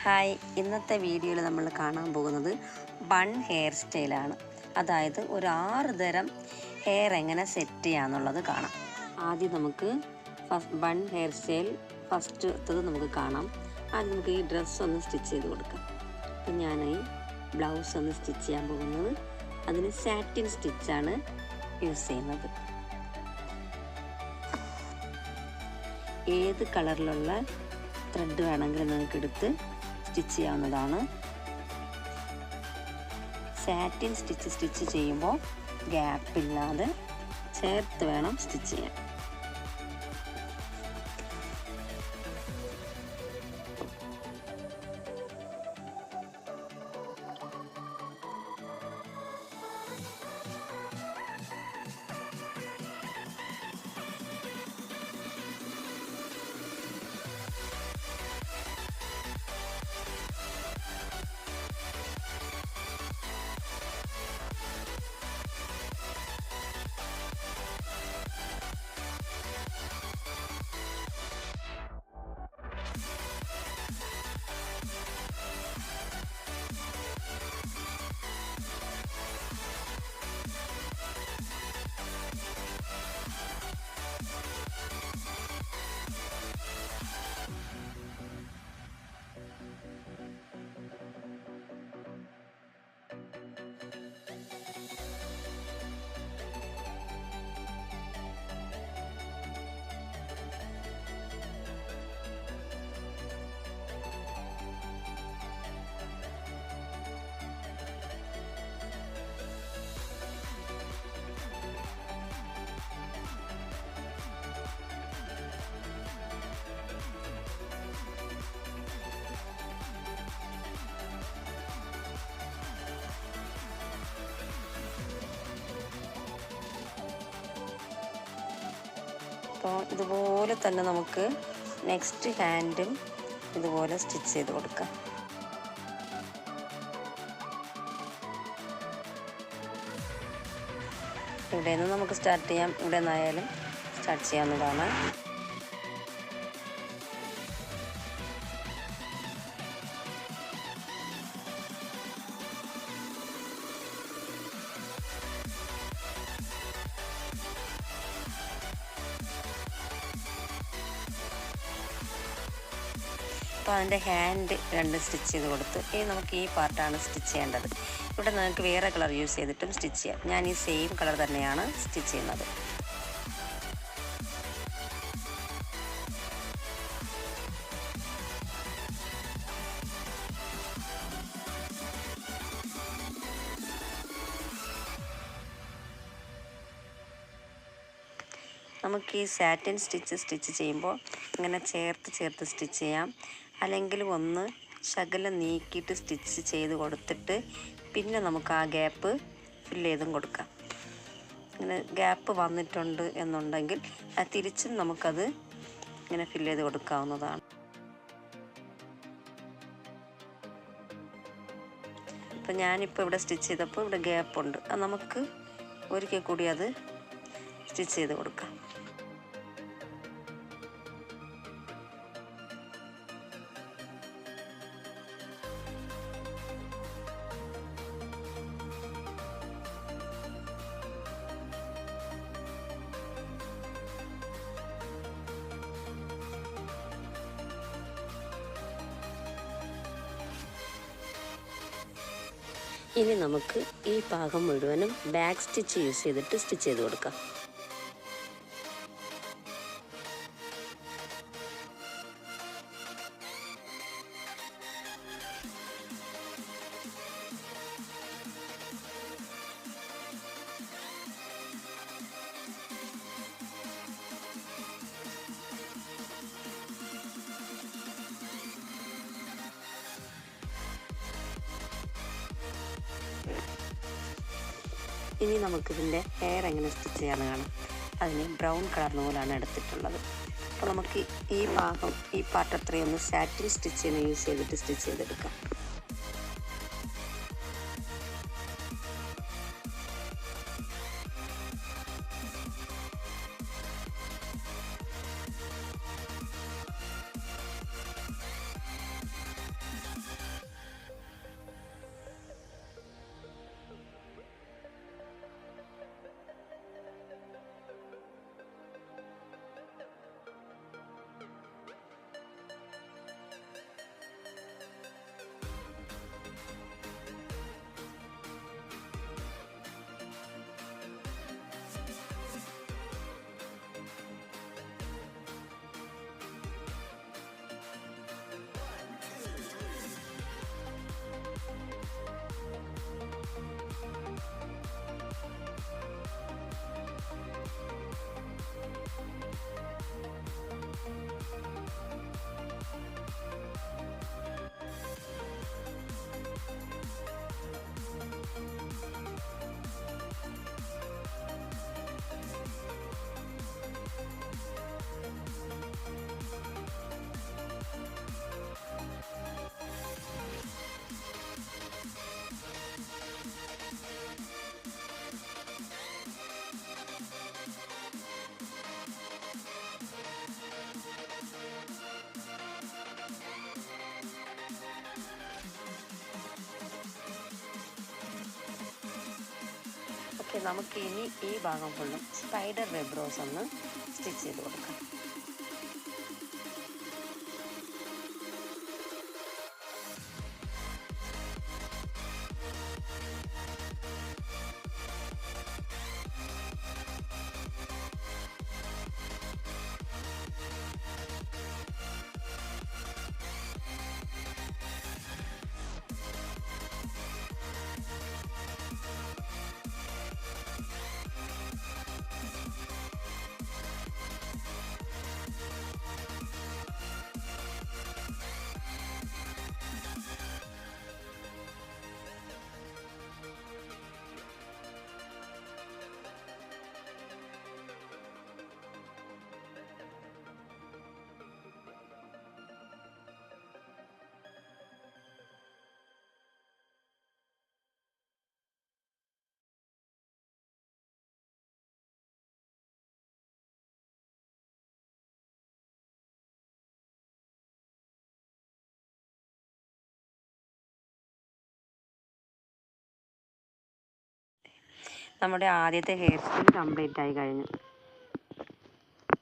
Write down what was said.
Hi, ഇന്നത്തെ വീഡിയോയിൽ നമ്മൾ കാണാൻ പോകുന്നത് ബൺ ഹെയർ സ്റ്റൈലാണ്. അതായത് ഒരു 6 തരം ഹെയർ എങ്ങനെ സെറ്റ് ചെയ്യാന്നുള്ളത് കാണാം. ആദ്യം നമുക്ക് ബൺ ഹെയർ സ്റ്റൈൽ ഫസ്റ്റത്തത് നമുക്ക് കാണാം. ആദ്യം നമുക്ക് ഈ ഡ്രസ്സ് ഒന്ന് സ്റ്റിച്ച് ചെയ്ത് കൊടുക്കാം. അപ്പം ഞാൻ ഈ ബ്ലൗസ് ഒന്ന് സ്റ്റിച്ച് ചെയ്യാൻ പോകുന്നത് അതിന് സാറ്റിൻ സ്റ്റിച്ചാണ് യൂസ് ചെയ്യുന്നത്. ഏത് കളറിലുള്ള ത്രെഡ് വേണമെങ്കിലും നിങ്ങൾക്ക് എടുത്ത് സ്റ്റിച്ച് ചെയ്യാവുന്നതാണ്. സാറ്റിൻ സ്റ്റിച്ച് ചെയ്യുമ്പോൾ ഗ്യാപ്പില്ലാതെ ചേർത്ത് വേണം സ്റ്റിച്ച് ചെയ്യാൻ. അപ്പോൾ ഇതുപോലെ തന്നെ നമുക്ക് നെക്സ്റ്റ് ഹാൻഡും ഇതുപോലെ സ്റ്റിച്ച് ചെയ്ത് കൊടുക്കാം. ഇവിടെ നിന്ന് നമുക്ക് സ്റ്റാർട്ട് ചെയ്യാം. ഇവിടെ നിന്നായാലും സ്റ്റാർട്ട് ചെയ്യാവുന്നതാണ്. അപ്പോൾ അതിൻ്റെ ഹാൻഡ് 2 സ്റ്റിച്ച് ചെയ്ത് കൊടുത്ത് ഇനി നമുക്ക് ഈ പാർട്ടാണ് സ്റ്റിച്ച് ചെയ്യേണ്ടത്. ഇവിടെ നിങ്ങൾക്ക് വേറെ കളർ യൂസ് ചെയ്തിട്ടും സ്റ്റിച്ച് ചെയ്യാം. ഞാൻ ഈ സെയിം കളർ തന്നെയാണ് സ്റ്റിച്ച് ചെയ്യുന്നത്. നമുക്ക് ഈ സാറ്റിൻ സ്റ്റിച്ച് ചെയ്യുമ്പോൾ ഇങ്ങനെ ചേർത്ത് സ്റ്റിച്ച് ചെയ്യാം. അല്ലെങ്കിൽ ഒന്ന് ശകലം നീക്കിയിട്ട് സ്റ്റിച്ച് ചെയ്ത് കൊടുത്തിട്ട് പിന്നെ നമുക്ക് ആ ഗ്യാപ്പ് ഫില്ല് ചെയ്തും കൊടുക്കാം. ഇങ്ങനെ ഗ്യാപ്പ് വന്നിട്ടുണ്ട് എന്നുണ്ടെങ്കിൽ തിരിച്ചും നമുക്കത് ഇങ്ങനെ ഫില്ല് ചെയ്ത് കൊടുക്കാവുന്നതാണ്. ഇപ്പം ഞാനിപ്പോൾ ഇവിടെ സ്റ്റിച്ച് ചെയ്തപ്പോൾ ഇവിടെ ഗ്യാപ്പുണ്ട്. അത് നമുക്ക് ഒരിക്കൽ കൂടി അത് സ്റ്റിച്ച് ചെയ്ത് കൊടുക്കാം. ഇനി നമുക്ക് ഈ ഭാഗം മുഴുവനും ബാക്ക് സ്റ്റിച്ച് യൂസ് ചെയ്തിട്ട് സ്റ്റിച്ച് ചെയ്ത് കൊടുക്കാം. ഇനി നമുക്കിതിൻ്റെ ഹെയർ എങ്ങനെ സ്റ്റിച്ച് ചെയ്യാമെന്ന് കാണാം. അതിന് ബ്രൗൺ കളർ നൂലാണ് എടുത്തിട്ടുള്ളത്. അപ്പോൾ നമുക്ക് ഈ പാർട്ട് അത്രയൊന്ന് സാറ്റിൻ സ്റ്റിച്ചിന് യൂസ് ചെയ്തിട്ട് സ്റ്റിച്ച് ചെയ്തെടുക്കാം. നമുക്ക് ഇനി ഈ ഭാഗം ഫുള്ളും സ്പൈഡർ വെബ് റോസ് ഒന്ന് സ്റ്റിച്ച് ചെയ്ത് കൊടുക്കാം. നമ്മുടെ ആദ്യത്തെ ഹെയർ സ്റ്റൈൽ കംപ്ലീറ്റ് ആയി കഴിഞ്ഞു.